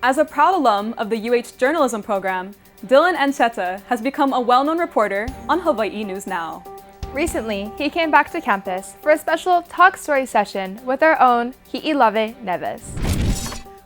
As a proud alum of the UH journalism program, Dillon Ancheta has become a well-known reporter on Hawaii News Now. Recently, he came back to campus for a special talk story session with our own Hiʻilawe Neves.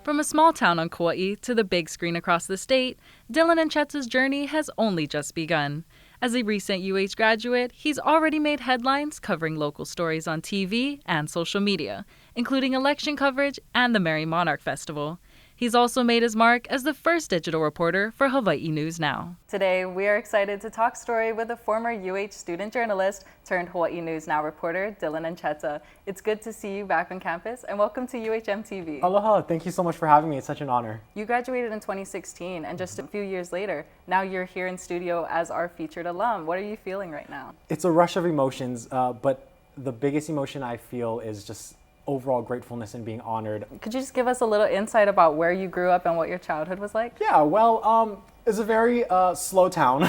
From a small town on Kauai to the big screen across the state, Dillon Ancheta's journey has only just begun. As a recent UH graduate, he's already made headlines covering local stories on TV and social media, including election coverage and the Merry Monarch Festival. He's also made his mark as the first digital reporter for Hawaii News Now. Today, we are excited to talk story with a former UH student journalist turned Hawaii News Now reporter, Dillon Ancheta. It's good to see you back on campus, and welcome to UHMtv. Aloha, thank you so much for having me. It's such an honor. You graduated in 2016, and just a few years later, now you're here in studio as our featured alum. What are you feeling right now? It's a rush of emotions, but the biggest emotion I feel is just overall gratefulness and being honored. Could you just give us a little insight about where you grew up and what your childhood was like? Yeah, well, it's a very slow town,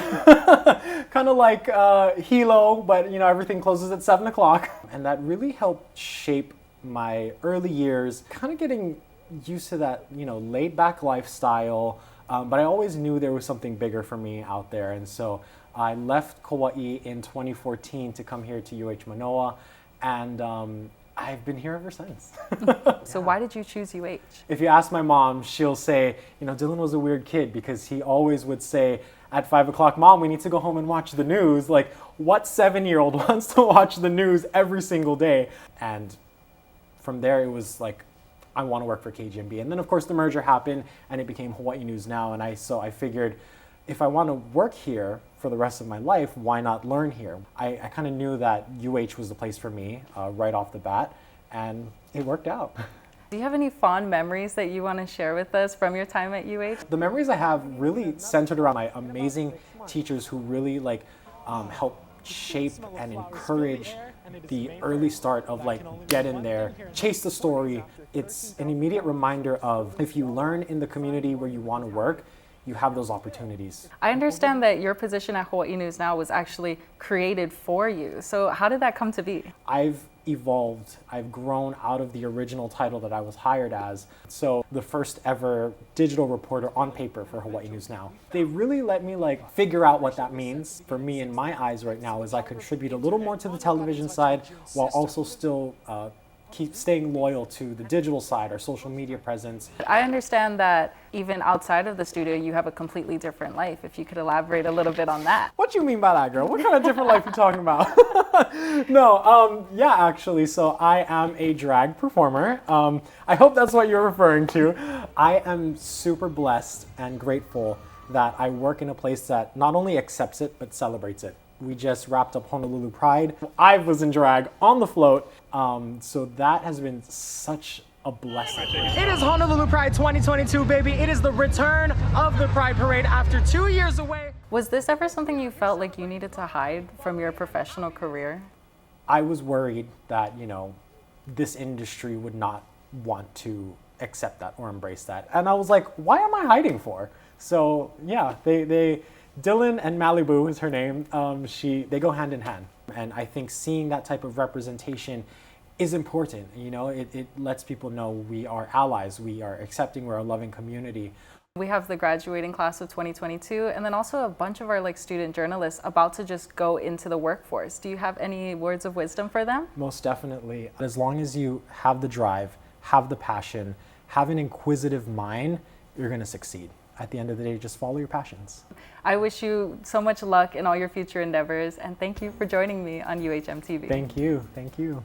kind of like Hilo, but everything closes at 7 o'clock. And that really helped shape my early years, kind of getting used to that, laid back lifestyle. But I always knew there was something bigger for me out there. And so I left Kauai in 2014 to come here to UH Manoa, and I've been here ever since. So why did you choose UH? If you ask my mom, she'll say, Dillon was a weird kid because he always would say at 5 o'clock, Mom, we need to go home and watch the news. Like, what 7-year-old wants to watch the news every single day? And from there, it was like, I want to work for KGMB. And then, of course, the merger happened and it became Hawaii News Now. And so I figured, if I want to work here for the rest of my life, why not learn here? I kind of knew that UH was the place for me right off the bat, and it worked out. Do you have any fond memories that you want to share with us from your time at UH? The memories I have really centered around my amazing teachers who really help shape and encourage the early start of get in there, chase the story. It's an immediate reminder of if you learn in the community where you want to work, you have those opportunities. I understand that your position at Hawaii News Now was actually created for you. So how did that come to be? I've evolved. I've grown out of the original title that I was hired as. So the first ever digital reporter on paper for Hawaii News Now. They really let me figure out what that means. For me, in my eyes right now, is I contribute a little more to the television side while also still keep staying loyal to the digital side, our social media presence. I understand that even outside of the studio, you have a completely different life. If you could elaborate a little bit on that. What do you mean by that, girl? What kind of different life are you talking about? No, yeah, actually, so I am a drag performer. I hope that's what you're referring to. I am super blessed and grateful that I work in a place that not only accepts it, but celebrates it. We just wrapped up Honolulu Pride. I was in drag on the float, so that has been such a blessing. It is Honolulu Pride 2022, baby. It is the return of the Pride Parade after 2 years away. Was this ever something you felt like you needed to hide from your professional career? I was worried that, this industry would not want to accept that or embrace that. And I was like, why am I hiding for? So yeah, Dillon and Malibu is her name. They go hand in hand. And I think seeing that type of representation is important. It lets people know we are allies, we are accepting, we're a loving community. We have the graduating class of 2022, and then also a bunch of our student journalists about to just go into the workforce. Do you have any words of wisdom for them? Most definitely. As long as you have the drive, have the passion, have an inquisitive mind, you're going to succeed. At the end of the day, just follow your passions. I wish you so much luck in all your future endeavors, and thank you for joining me on UHMtv. Thank you. Thank you.